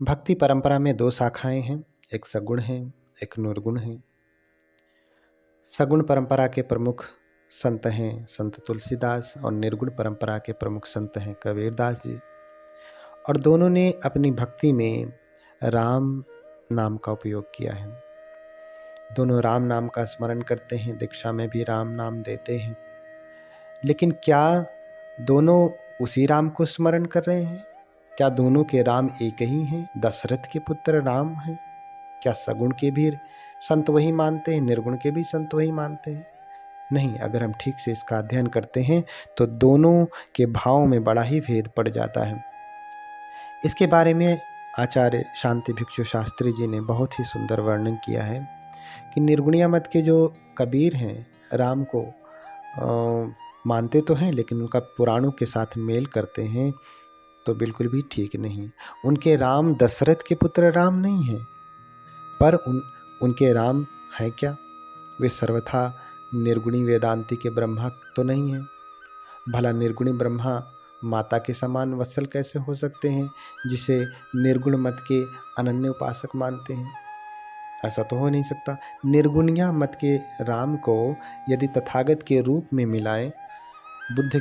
भक्ति परंपरा में दो शाखाएं हैं, एक सगुण है, एक निर्गुण है। सगुण परंपरा के प्रमुख संत हैं संत तुलसीदास और निर्गुण परंपरा के प्रमुख संत हैं कबीरदास जी। और दोनों ने अपनी भक्ति में राम नाम का उपयोग किया है। दोनों राम नाम का स्मरण करते हैं, दीक्षा में भी राम नाम देते हैं। लेकिन क्या दोनों उसी राम को स्मरण कर रहे हैं? क्या दोनों के राम एक ही हैं? दशरथ के पुत्र राम हैं? क्या सगुण के भी संत वही मानते हैं, निर्गुण के भी संत वही मानते हैं? नहीं। अगर हम ठीक से इसका अध्ययन करते हैं तो दोनों के भावों में बड़ा ही भेद पड़ जाता है। इसके बारे में आचार्य शांति भिक्षु शास्त्री जी ने बहुत ही सुंदर वर्णन किया है कि निर्गुणिया मत के जो कबीर हैं, राम को मानते तो हैं लेकिन उनका पुराणों के साथ मेल करते हैं तो बिल्कुल भी ठीक नहीं। उनके राम दशरथ के पुत्र राम नहीं हैं, पर उनके राम हैं क्या? वे सर्वथा निर्गुणी वेदांती के ब्रह्मा तो नहीं हैं। भला निर्गुणी ब्रह्मा माता के समान वत्सल कैसे हो सकते हैं, जिसे निर्गुण मत के अनन्य उपासक मानते हैं? ऐसा तो हो नहीं सकता। निर्गुणिया मत के राम को यदि तथागत के रूप में मिलाएं, बुद्ध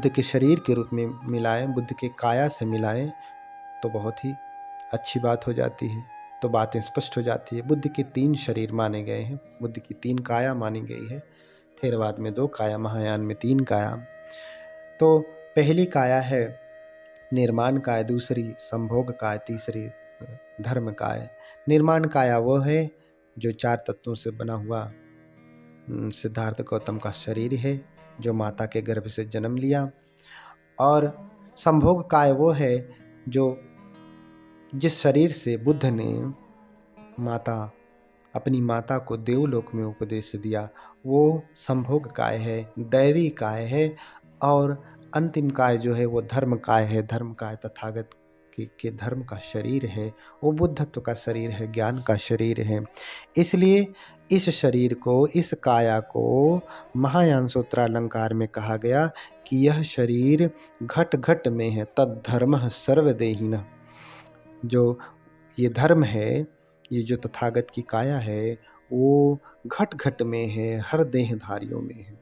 के शरीर के रूप में मिलाएं, बुद्ध के काया से मिलाएं तो बहुत ही अच्छी बात हो जाती है। तो बातें स्पष्ट हो जाती है। बुद्ध के 3 शरीर माने गए हैं, बुद्ध की 3 काया मानी गई है। थेरवाद में 2 काया, महायान में 3 काया। तो पहली काया है निर्माण काय, दूसरी संभोग काय, तीसरी धर्म काय। निर्माण काया वो है जो 4 तत्वों से बना हुआ सिद्धार्थ गौतम का शरीर है, जो माता के गर्भ से जन्म लिया। और संभोग काय वो है जो जिस शरीर से बुद्ध ने अपनी माता को देवलोक में उपदेश दिया, वो संभोग काय है, दैवी काय है। और अंतिम काय जो है वो धर्म काय है। धर्म काय तथागत के धर्म का शरीर है, वो बुद्धत्व का शरीर है, ज्ञान का शरीर है। इसलिए इस शरीर को, इस काया को महायान सूत्रालंकार में कहा गया कि यह शरीर घट घट में है, तद्धर्मः सर्वदेहिनः। जो ये धर्म है, ये जो तथागत की काया है, वो घट घट में है, हर देहधारियों में है।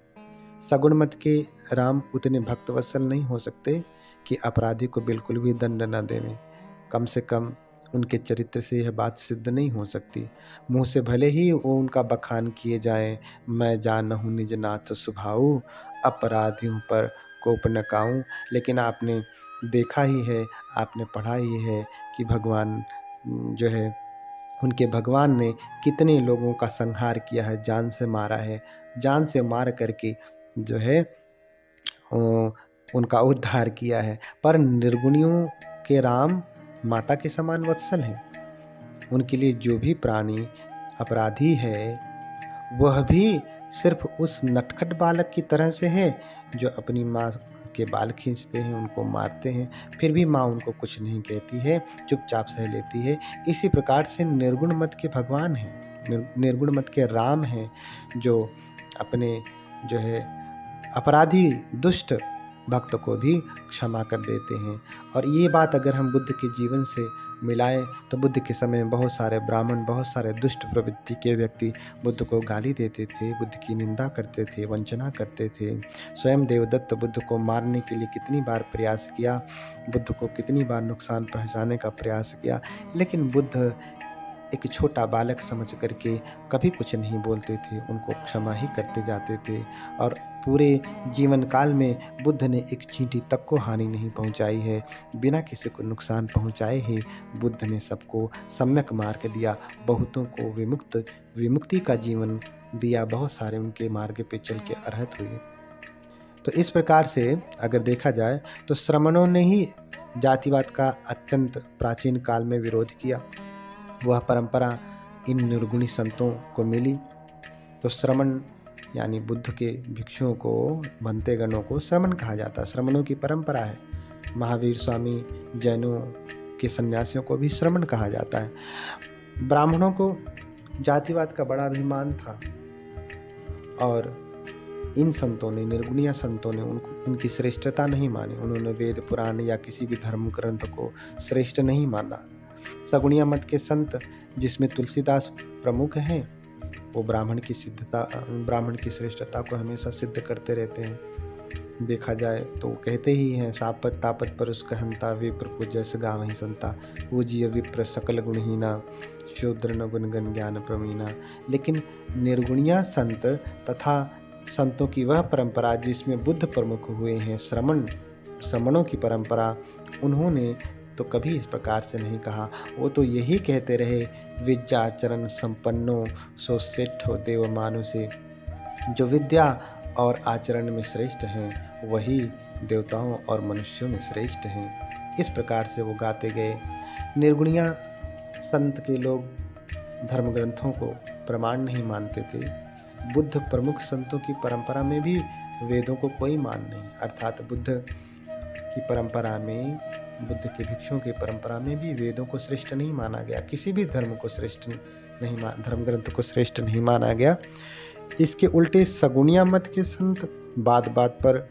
सगुण मत के राम उतने भक्तवत्सल नहीं हो सकते कि अपराधी को बिल्कुल भी दंड न देवें। कम से कम उनके चरित्र से यह बात सिद्ध नहीं हो सकती। मुँह से भले ही वो उनका बखान किए जाएं, मैं जानहु निज नाथ स्वभाव, अपराधियों पर कोप न काऊं। लेकिन आपने देखा ही है, आपने पढ़ा ही है कि भगवान जो है, उनके भगवान ने कितने लोगों का संहार किया है, जान से मारा है। जान से मार करके जो है उनका उद्धार किया है। पर निर्गुणियों के राम माता के समान वत्सल हैं। उनके लिए जो भी प्राणी अपराधी है, वह भी सिर्फ उस नटखट बालक की तरह से है जो अपनी माँ के बाल खींचते हैं, उनको मारते हैं, फिर भी माँ उनको कुछ नहीं कहती है, चुपचाप सह लेती है। इसी प्रकार से निर्गुण मत के भगवान हैं, निर्गुण मत के राम हैं, जो अपने जो है अपराधी दुष्ट भक्त को भी क्षमा कर देते हैं। और ये बात अगर हम बुद्ध के जीवन से मिलाएं तो बुद्ध के समय में बहुत सारे ब्राह्मण, बहुत सारे दुष्ट प्रवृत्ति के व्यक्ति बुद्ध को गाली देते थे, बुद्ध की निंदा करते थे, वंचना करते थे। स्वयं देवदत्त बुद्ध को मारने के लिए कितनी बार प्रयास किया, बुद्ध को कितनी बार नुकसान पहुंचाने का प्रयास किया, लेकिन बुद्ध एक छोटा बालक समझ करके कभी कुछ नहीं बोलते थे, उनको क्षमा ही करते जाते थे। और पूरे जीवन काल में बुद्ध ने एक चींटी तक को हानि नहीं पहुंचाई है। बिना किसी को नुकसान पहुंचाए ही बुद्ध ने सबको सम्यक मार्ग दिया, बहुतों को विमुक्ति का जीवन दिया, बहुत सारे उनके मार्ग पे चल के अरहत हुए। तो इस प्रकार से अगर देखा जाए तो श्रमणों ने ही जातिवाद का अत्यंत प्राचीन काल में विरोध किया। वह परंपरा इन निर्गुणी संतों को मिली। तो श्रमण यानी बुद्ध के भिक्षुओं को, भंते गणों को श्रमण कहा जाता है। श्रमणों की परंपरा है। महावीर स्वामी जैनों के सन्यासियों को भी श्रमण कहा जाता है। ब्राह्मणों को जातिवाद का बड़ा अभिमान था और इन संतों ने, निर्गुणिया संतों ने उनकी श्रेष्ठता नहीं मानी। उन्होंने वेद पुराण या किसी भी धर्म ग्रंथ को श्रेष्ठ नहीं माना। सगुणिया मत के संत, जिसमें तुलसीदास प्रमुख हैं, वो ब्राह्मण की श्रेष्ठता को हमेशा सिद्ध करते रहते हैं। देखा जाए तो कहते ही हैं, सापत तापत पर उसका हंता, विप्र पूजस गावहि संता, पूज्य विप्र सकल गुणहीना, शूद्र न गुणगन ज्ञान प्रवीणा। लेकिन निर्गुणिया संत तथा संतों की वह परंपरा जिसमें बुद्ध प्रमुख हुए हैं, श्रमणों की परंपरा, उन्होंने तो कभी इस प्रकार से नहीं कहा। वो तो यही कहते रहे, विद्याचरण संपन्नो सो सेठो देव मानुषे। जो विद्या और आचरण में श्रेष्ठ हैं, वही देवताओं और मनुष्यों में श्रेष्ठ हैं। इस प्रकार से वो गाते गए। निर्गुणिया संत के लोग धर्म ग्रंथों को प्रमाण नहीं मानते थे। बुद्ध प्रमुख संतों की परंपरा में भी वेदों को कोई मान नहीं, अर्थात बुद्ध के भिक्षुओं की परंपरा में भी वेदों को श्रेष्ठ नहीं माना गया। किसी भी धर्म ग्रंथ को श्रेष्ठ नहीं माना गया। इसके उल्टे सगुणिया मत के संत बात बात पर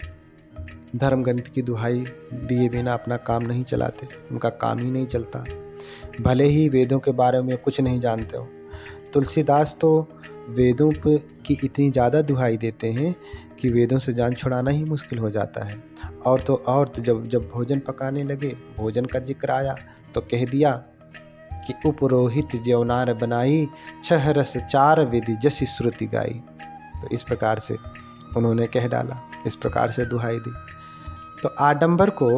धर्म ग्रंथ की दुहाई दिए बिना अपना काम नहीं चलाते। उनका काम ही नहीं चलता, भले ही वेदों के बारे में कुछ नहीं जानते हो। तुलसीदास तो वेदों की इतनी ज़्यादा दुहाई देते हैं कि वेदों से जान छुड़ाना ही मुश्किल हो जाता है। और तो जब भोजन पकाने लगे, भोजन का जिक्र आया तो कह दिया कि उपरोहित ज्यौनार बनाई, 6 रस 4 विधि जसी श्रुति गाई। तो इस प्रकार से उन्होंने कह डाला, इस प्रकार से दुहाई दी। तो आडंबर को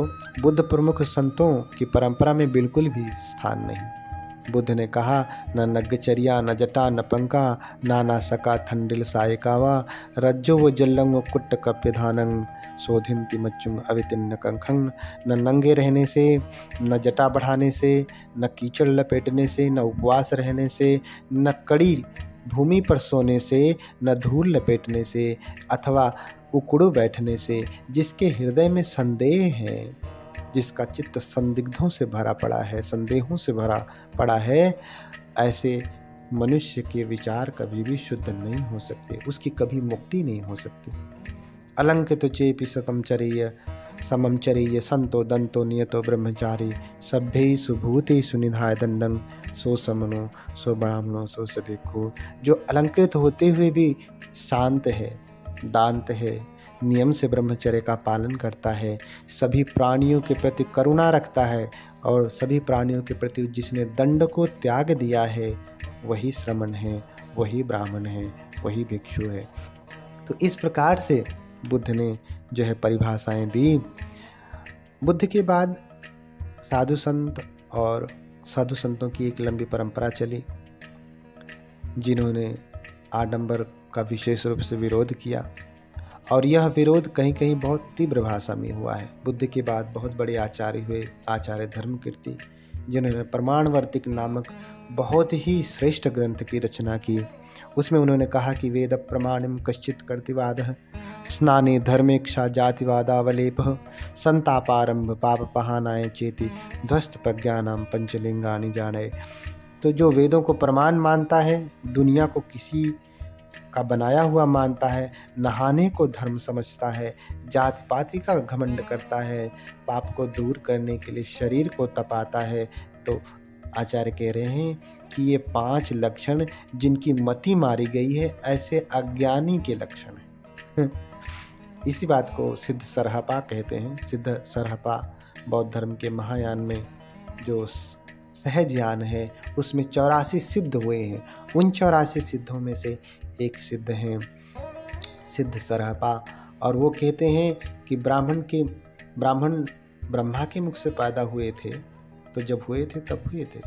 बुद्ध प्रमुख संतों की परंपरा में बिल्कुल भी स्थान नहीं। बुद्ध ने कहा, न नग्गचर्या न जटा न पंका, नाना सका थंडिल सायकावा, रज्जो व जल्लंग कुट्ट कप्यधानंग, शोधिंति मच्चुंग अवितिन्न कंखंग। न नंगे रहने से, न जटा बढ़ाने से, न कीचड़ लपेटने से, न उपवास रहने से, न कड़ी भूमि पर सोने से, न धूल लपेटने से अथवा उकड़ू बैठने से। जिसके हृदय में संदेह है, जिसका चित्त संदिग्धों से भरा पड़ा है, संदेहों से भरा पड़ा है, ऐसे मनुष्य के विचार कभी भी शुद्ध नहीं हो सकते, उसकी कभी मुक्ति नहीं हो सकती। अलंकृत चेपि सतम चरेय समम चरेय, संतो दंतो नियतो ब्रह्मचारी, सभ्येषु भूतेषु निधाय दंडं, सो समनो सो ब्राह्मणो सो सभिक्खु। जो अलंकृत होते हुए भी शांत है, दांत है, नियम से ब्रह्मचर्य का पालन करता है, सभी प्राणियों के प्रति करुणा रखता है, और सभी प्राणियों के प्रति जिसने दंड को त्याग दिया है, वही श्रमण है, वही ब्राह्मण है, वही भिक्षु है। तो इस प्रकार से बुद्ध ने जो है परिभाषाएं दी। बुद्ध के बाद साधु संतों की एक लंबी परंपरा चली, जिन्होंने आडंबर का विशेष रूप से विरोध किया, और यह विरोध कहीं कहीं बहुत तीव्र भाषा में हुआ है। बुद्ध के बाद बहुत बड़े आचार्य हुए, आचार्य धर्मकीर्ति, जिन्होंने प्रमाणवर्तिक नामक बहुत ही श्रेष्ठ ग्रंथ की रचना की। उसमें उन्होंने कहा कि वेद प्रमाणम कश्चित कर्तिवादः, स्नाने धर्मेक्षा जातिवादावलेपः, संतापारंभ पाप पहानाय चेति, ध्वस्त प्रज्ञानाम पंचलिंगानि जाने। तो जो वेदों को प्रमाण मानता है, दुनिया को किसी का बनाया हुआ मानता है, नहाने को धर्म समझता है, जाति पाति का घमंड करता है, पाप को दूर करने के लिए शरीर को तपाता है, तो आचार्य कह रहे हैं कि ये 5 लक्षण जिनकी मति मारी गई है, ऐसे अज्ञानी के लक्षण हैं। इसी बात को सिद्ध सरहपा कहते हैं। सिद्ध सरहपा बौद्ध धर्म के महायान में जो सहज यान है, उसमें 84 सिद्ध हुए हैं। उन 84 सिद्धों में से एक सिद्ध हैं सिद्ध सरहपा, और वो कहते हैं कि ब्राह्मण ब्रह्मा के मुख से पैदा हुए थे, तो जब हुए थे तब हुए थे।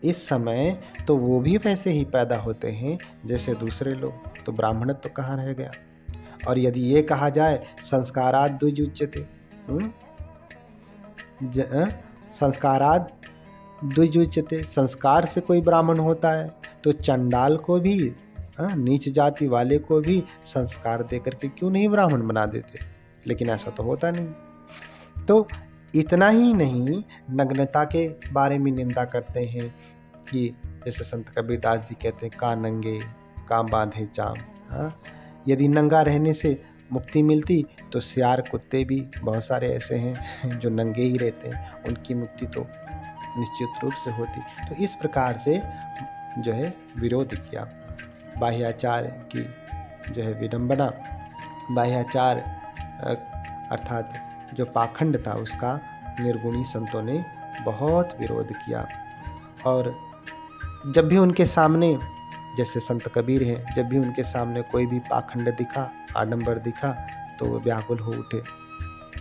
इस समय तो वो भी वैसे ही पैदा होते हैं जैसे दूसरे लोग, तो ब्राह्मणत्व तो कहाँ रह गया। और यदि ये कहा जाए संस्काराद द्विजुच्यते, संस्काराद द्विजुच्यते, संस्कार से कोई ब्राह्मण होता है तो चंडाल को भी, नीच जाति वाले को भी संस्कार देकर के क्यों नहीं ब्राह्मण बना देते। लेकिन ऐसा तो होता नहीं। तो इतना ही नहीं, नग्नता के बारे में निंदा करते हैं कि जैसे संत कबीरदास जी कहते हैं, का नंगे का बांधे चाम। यदि नंगा रहने से मुक्ति मिलती तो सियार कुत्ते भी बहुत सारे ऐसे हैं जो नंगे ही रहते हैं, उनकी मुक्ति तो निश्चित रूप से होती। तो इस प्रकार से जो है विरोध किया। बाह्याचार की जो है विडंबना, बाह्याचार अर्थात जो पाखंड था उसका निर्गुणी संतों ने बहुत विरोध किया। और जब भी उनके सामने, जैसे संत कबीर हैं, जब भी उनके सामने कोई भी पाखंड दिखा, आडंबर दिखा, तो वो व्याकुल हो उठे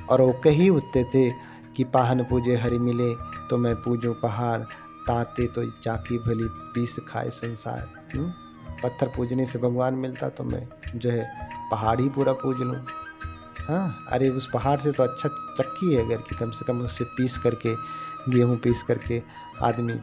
और वो कही उठते थे कि पाहन पूजे हरि मिले तो मैं पूजूं पहाड़, ताते तो चाकी भली पीस खाए संसार। पत्थर पूजने से भगवान मिलता तो मैं जो है पहाड़ ही पूरा पूज लूँ। हाँ, अरे उस पहाड़ से तो अच्छा चक्की है अगर कि कम से कम उससे पीस करके, गेहूँ पीस करके आदमी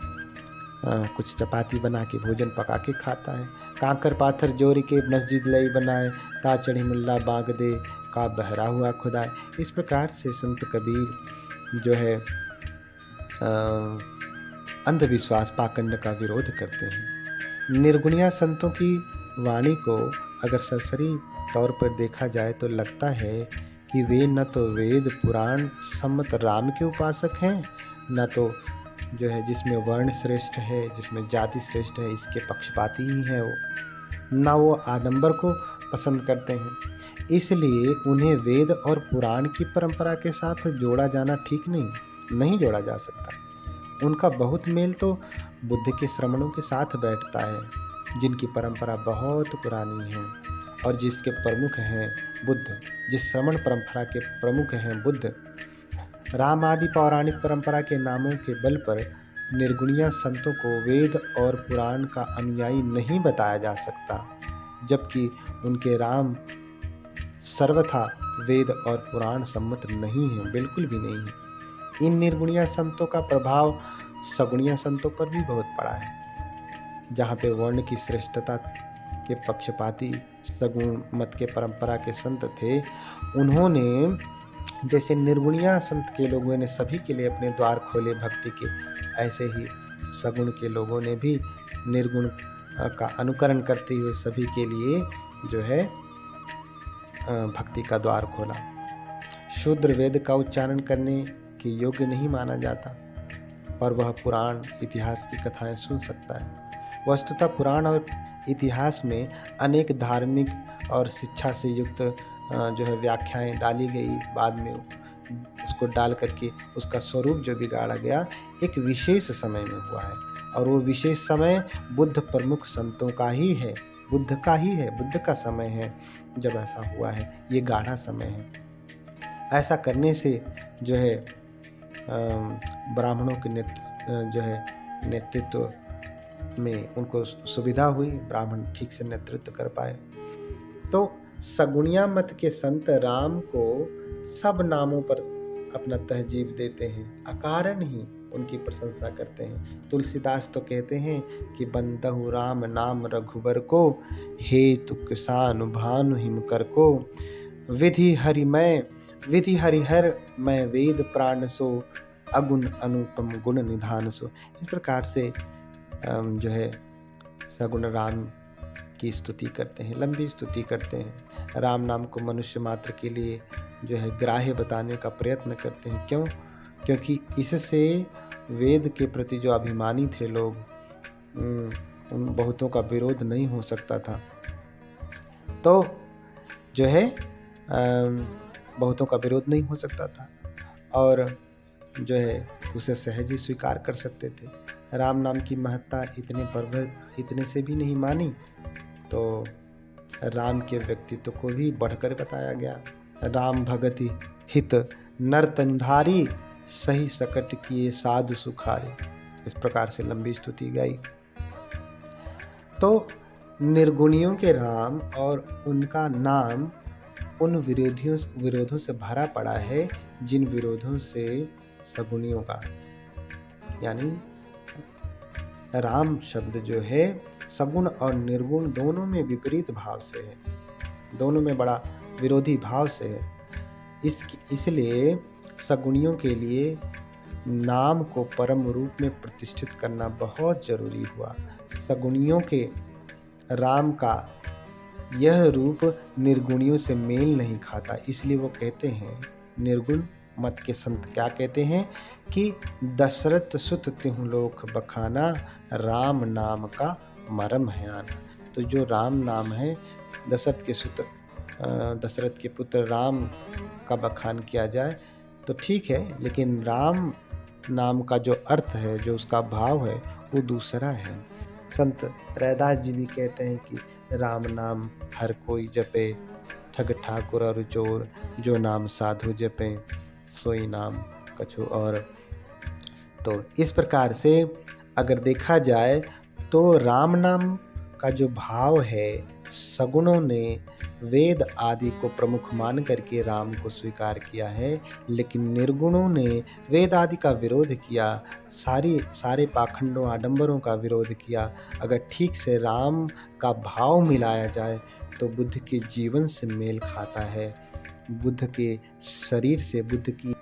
कुछ चपाती बना के भोजन पका के खाता है। कांकर पाथर जोड़ के मस्जिद लई बनाए, ता चढ़ी मुल्ला बाग दे, का बहरा हुआ खुदाए। इस प्रकार से संत कबीर जो है अंधविश्वास पाखंड का विरोध करते हैं। निर्गुणिया संतों की वाणी को अगर सरसरी तौर पर देखा जाए तो लगता है कि वे न तो वेद पुराण सम्मत राम के उपासक हैं, न तो जो है जिसमें वर्ण श्रेष्ठ है, जिसमें जाति श्रेष्ठ है, इसके पक्षपाती ही हैं वो, ना वो आडंबर को पसंद करते हैं। इसलिए उन्हें वेद और पुराण की परंपरा के साथ जोड़ा जाना ठीक नहीं जोड़ा जा सकता। उनका बहुत मेल तो बुद्ध के श्रमणों के साथ बैठता है, जिनकी परंपरा बहुत पुरानी है और जिसके प्रमुख हैं बुद्ध, जिस श्रमण परंपरा के प्रमुख हैं बुद्ध। राम आदि पौराणिक परंपरा के नामों के बल पर निर्गुणिया संतों को वेद और पुराण का अनुयायी नहीं बताया जा सकता, जबकि उनके राम सर्वथा वेद और पुराण सम्मत नहीं है, बिल्कुल भी नहीं है। इन निर्गुणिया संतों का प्रभाव सगुणिया संतों पर भी बहुत पड़ा है। जहाँ पे वर्ण की श्रेष्ठता के पक्षपाती सगुण मत के परंपरा के संत थे, उन्होंने जैसे निर्गुणिया संत के लोगों ने सभी के लिए अपने द्वार खोले भक्ति के, ऐसे ही सगुण के लोगों ने भी निर्गुण का अनुकरण करते हुए सभी के लिए जो है भक्ति का द्वार खोला। शूद्र वेद का उच्चारण करने के योग्य नहीं माना जाता, पर वह पुराण इतिहास की कथाएं सुन सकता है। वस्तुतः पुराण और इतिहास में अनेक धार्मिक और शिक्षा से युक्त जो है व्याख्याएं डाली गई, बाद में उसको डाल करके उसका स्वरूप जो बिगाड़ा गया एक विशेष समय में हुआ है, और वो विशेष समय बुद्ध प्रमुख संतों का ही है, बुद्ध का समय है जब ऐसा हुआ है, ये गाढ़ा समय है। ऐसा करने से जो है ब्राह्मणों के नेतृत्व में उनको सुविधा हुई, ब्राह्मण ठीक से नेतृत्व कर पाए। तो सगुणिया मत के संत राम को सब नामों पर अपना तहजीब देते हैं, अकारण ही उनकी प्रशंसा करते हैं। तुलसीदास तो कहते हैं कि बंदहु राम नाम रघुबर को, हेतु किसान भानु हिमकर को, विधि हरिहर मैं वेद प्राण सो, अगुण अनुपम गुण निधान सो। इस प्रकार से जो है सगुण राम की स्तुति करते हैं, लंबी स्तुति करते हैं। राम नाम को मनुष्य मात्र के लिए जो है ग्राह्य बताने का प्रयत्न करते हैं। क्यों? क्योंकि इससे वेद के प्रति जो अभिमानी थे लोग, उन बहुतों का विरोध नहीं हो सकता था। तो जो है बहुतों का विरोध नहीं हो सकता था और जो है उसे सहज ही स्वीकार कर सकते थे। राम नाम की महत्ता इतने से भी नहीं मानी, तो राम के व्यक्तित्व को भी बढ़कर बताया गया। राम भगति हित नर तनुधारी, सही सकट किए साधु सुखारी। इस प्रकार से लंबी स्तुति गाई। तो निर्गुणियों के राम और उनका नाम उन विरोधों से भरा पड़ा है जिन विरोधों से सगुणियों का, यानी राम शब्द जो है सगुण और निर्गुण दोनों में विपरीत भाव से है, दोनों में बड़ा विरोधी भाव से है। इसलिए सगुणियों के लिए नाम को परम रूप में प्रतिष्ठित करना बहुत जरूरी हुआ। सगुणियों के राम का यह रूप निर्गुणियों से मेल नहीं खाता। इसलिए वो कहते हैं, निर्गुण मत के संत क्या कहते हैं कि दशरथ सुत तिहुँ लोक बखाना, राम नाम का मरम है आना। तो जो राम नाम है, दशरथ के सुत दशरथ के पुत्र राम का बखान किया जाए तो ठीक है, लेकिन राम नाम का जो अर्थ है, जो उसका भाव है, वो दूसरा है। संत रैदास जी भी कहते हैं कि राम नाम हर कोई जपे, ठग ठाकुर और चोर, जो नाम साधु जपे, सोई नाम कछु और। तो इस प्रकार से अगर देखा जाए तो राम नाम का जो भाव है, सगुणों ने वेद आदि को प्रमुख मान करके राम को स्वीकार किया है, लेकिन निर्गुणों ने वेद आदि का विरोध किया, सारे पाखंडों आडंबरों का विरोध किया। अगर ठीक से राम का भाव मिलाया जाए तो बुद्ध के जीवन से मेल खाता है, बुद्ध के शरीर से, बुद्ध की